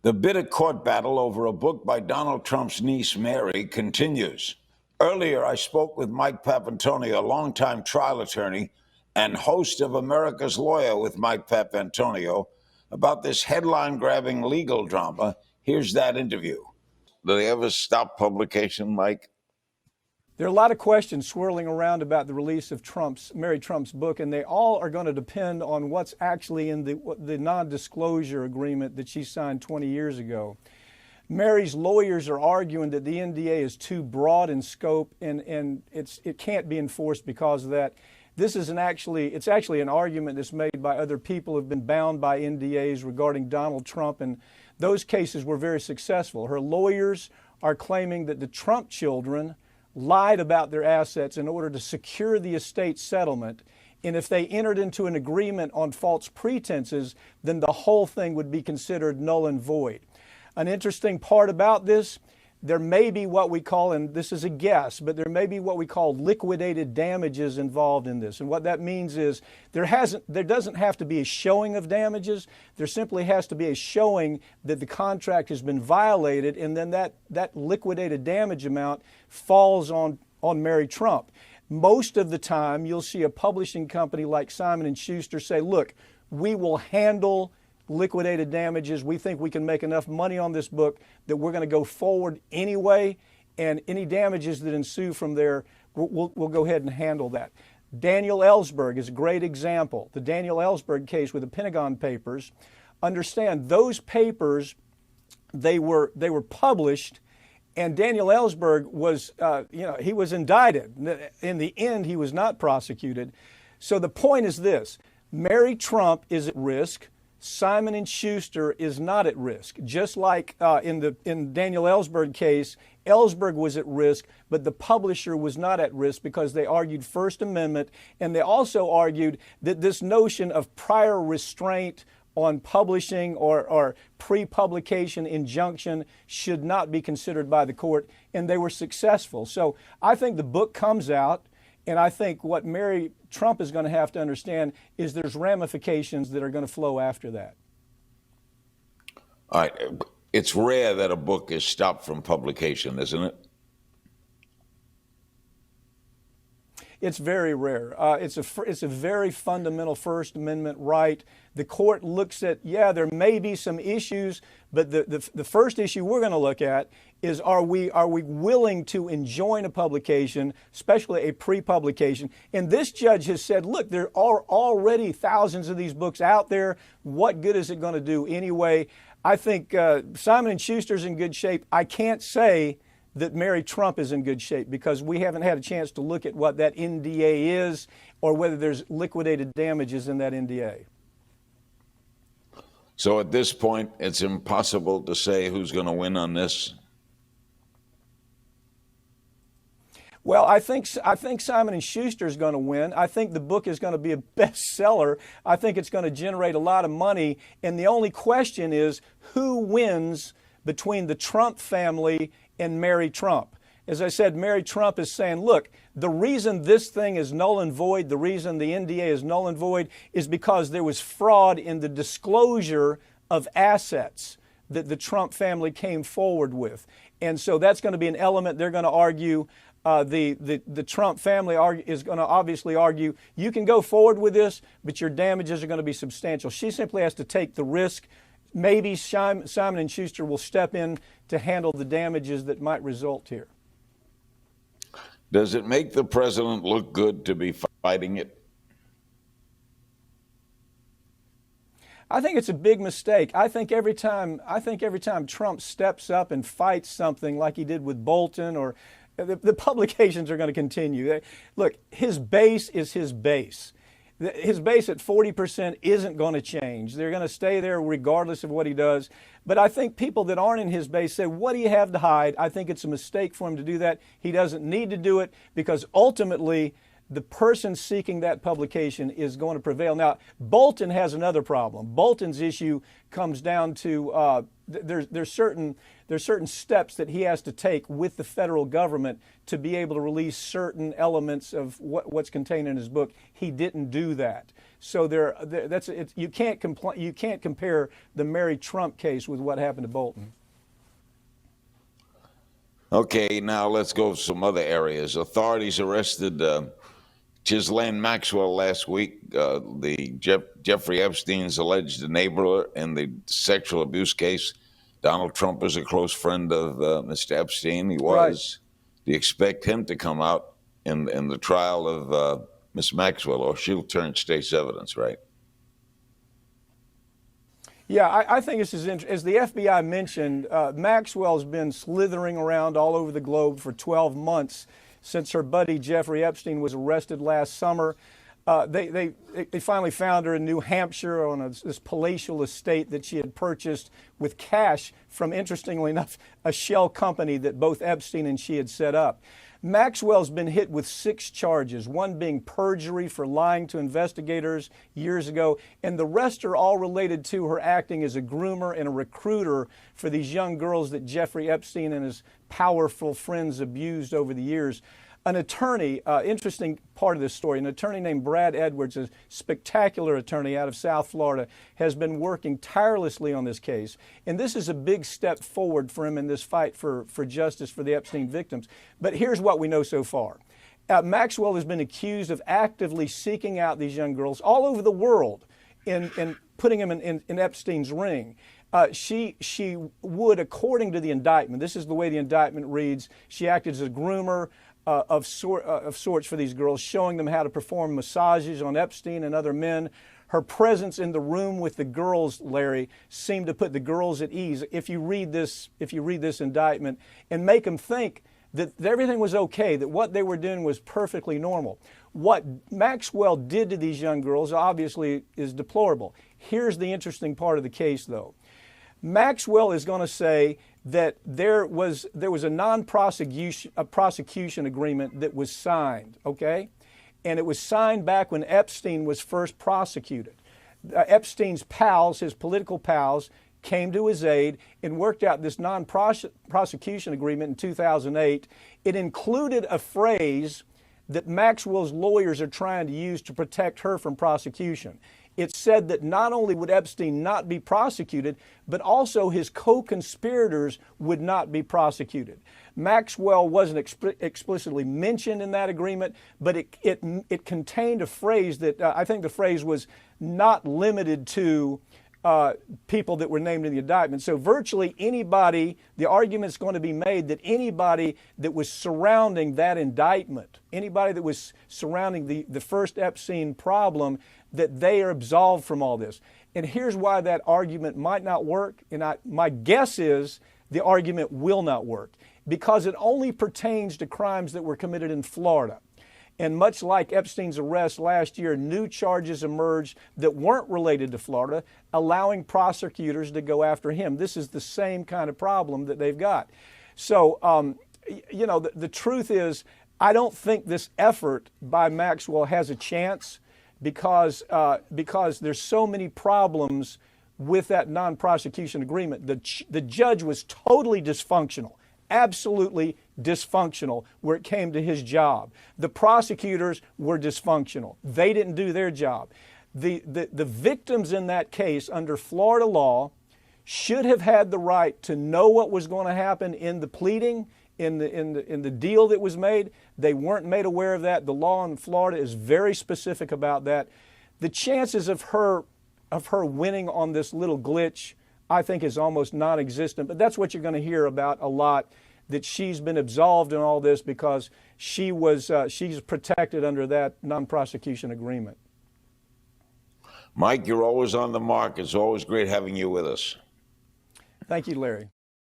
The bitter court battle over a book by Donald Trump's niece, Mary, continues. Earlier, I spoke with Mike Papantonio, a longtime trial attorney and host of America's Lawyer with Mike Papantonio, about this headline-grabbing legal drama. Here's that interview. Do they ever stop publication, Mike? There are a lot of questions swirling around about the release of Mary Trump's book, and they all are going to depend on what's actually in the non-disclosure agreement that she signed 20 years ago. Mary's lawyers are arguing that the NDA is too broad in scope, and it can't be enforced because of that. This is it's actually an argument that's made by other people who have been bound by NDAs regarding Donald Trump, and those cases were very successful. Her lawyers are claiming that the Trump children lied about their assets in order to secure the estate settlement. And if they entered into an agreement on false pretenses, then the whole thing would be considered null and void. An interesting part about this, there may be what we call, and this is a guess, but there may be what we call liquidated damages involved in this. And what that means is there doesn't have to be a showing of damages. There simply has to be a showing that the contract has been violated, and then that liquidated damage amount falls on Mary Trump. Most of the time, you'll see a publishing company like Simon & Schuster say, look, we will handle liquidated damages. We think we can make enough money on this book that we're going to go forward anyway, and any damages that ensue from there, we'll go ahead and handle that. Daniel Ellsberg is a great example. The Daniel Ellsberg case with the Pentagon Papers. Understand, those papers, they were published, and Daniel Ellsberg was, he was indicted. In the end, he was not prosecuted. So the point is this: Mary Trump is at risk. Simon & Schuster is not at risk. Just like in Daniel Ellsberg case, Ellsberg was at risk, but the publisher was not at risk because they argued First Amendment, and they also argued that this notion of prior restraint on publishing or pre-publication injunction should not be considered by the court, and they were successful. So I think the book comes out, and I think what Mary Trump is going to have to understand is there's ramifications that are going to flow after that. All right. It's rare that a book is stopped from publication, isn't it? It's very rare. It's a very fundamental First Amendment right. The court looks at, there may be some issues, but the first issue we're going to look at is are we willing to enjoin a publication, especially a pre-publication? And this judge has said, look, there are already thousands of these books out there. What good is it going to do anyway? I think Simon & Schuster's in good shape. I can't say that Mary Trump is in good shape because we haven't had a chance to look at what that NDA is or whether there's liquidated damages in that NDA. So at this point, it's impossible to say who's going to win on this? Well, I think Simon & Schuster is going to win. I think the book is going to be a bestseller. I think it's going to generate a lot of money. And the only question is who wins between the Trump family and Mary Trump. As I said, Mary Trump is saying, look, the reason this thing is null and void, the reason the NDA is null and void is because there was fraud in the disclosure of assets that the Trump family came forward with. And so that's going to be an element they're going to argue. The Trump family is going to obviously argue, you can go forward with this, but your damages are going to be substantial. She simply has to take the risk. Maybe Simon & Schuster will step in to handle the damages that might result here. Does it make the president look good to be fighting it? I think it's a big mistake. I think every time Trump steps up and fights something like he did with Bolton, or the publications are going to continue. Look, his base is his base. His base at 40% isn't going to change. They're going to stay there regardless of what he does. But I think people that aren't in his base say, what do you have to hide? I think it's a mistake for him to do that. He doesn't need to do it because ultimately the person seeking that publication is going to prevail. Now, Bolton has another problem. Bolton's issue comes down to there's certain steps that he has to take with the federal government to be able to release certain elements of what's contained in his book. He didn't do that. So you can't compare the Mary Trump case with what happened to Bolton. Okay, now let's go to some other areas. Authorities arrested Ghislaine Maxwell last week, Jeffrey Epstein's alleged enabler in the sexual abuse case. Donald Trump is a close friend of Mr. Epstein. He was. Right. Do you expect him to come out in the trial of Ms. Maxwell, or she'll turn state's evidence, right? Yeah, I think this is interesting. As the FBI mentioned, Maxwell's been slithering around all over the globe for 12 months since her buddy Jeffrey Epstein was arrested last summer. They finally found her in New Hampshire on this palatial estate that she had purchased with cash from, interestingly enough, a shell company that both Epstein and she had set up. Maxwell's been hit with 6 charges, one being perjury for lying to investigators years ago, and the rest are all related to her acting as a groomer and a recruiter for these young girls that Jeffrey Epstein and his powerful friends abused over the years. An attorney, interesting part of this story, an attorney named Brad Edwards, a spectacular attorney out of South Florida, has been working tirelessly on this case. And this is a big step forward for him in this fight for justice for the Epstein victims. But here's what we know so far. Maxwell has been accused of actively seeking out these young girls all over the world and putting them in Epstein's ring. She would, according to the indictment, this is the way the indictment reads, she acted as a groomer of sorts for these girls, showing them how to perform massages on Epstein and other men. Her presence in the room with the girls, Larry, seemed to put the girls at ease. If you read this indictment, and make them think that everything was okay, that what they were doing was perfectly normal. What Maxwell did to these young girls obviously is deplorable. Here's the interesting part of the case, though. Maxwell is going to say that there was a prosecution agreement that was signed, okay? And it was signed back when Epstein was first prosecuted. Epstein's pals, his political pals, came to his aid and worked out this non-prosecution agreement in 2008. It included a phrase that Maxwell's lawyers are trying to use to protect her from prosecution. It said that not only would Epstein not be prosecuted, but also his co-conspirators would not be prosecuted. Maxwell wasn't explicitly mentioned in that agreement, but it contained a phrase that I think the phrase was not limited to people that were named in the indictment. So virtually anybody, the argument's going to be made that anybody that was surrounding that indictment, anybody that was surrounding the first Epstein problem, that they are absolved from all this. And here's why that argument might not work, and my guess is the argument will not work, because it only pertains to crimes that were committed in Florida. And much like Epstein's arrest last year, new charges emerged that weren't related to Florida, allowing prosecutors to go after him. This is the same kind of problem that they've got. So, you know, the truth is, I don't think this effort by Maxwell has a chance because there's so many problems with that non-prosecution agreement. The judge was totally dysfunctional. Absolutely dysfunctional where it came to his job. The prosecutors were dysfunctional. They didn't do their job. The victims in that case under Florida law should have had the right to know what was going to happen in the pleading, in the deal that was made. They weren't made aware of that. The law in Florida is very specific about that. The chances of her winning on this little glitch, I think, is almost non-existent, but that's what you're going to hear about a lot, that she's been absolved in all this because she's protected under that non-prosecution agreement. Mike, you're always on the mark. It's always great having you with us. Thank you, Larry.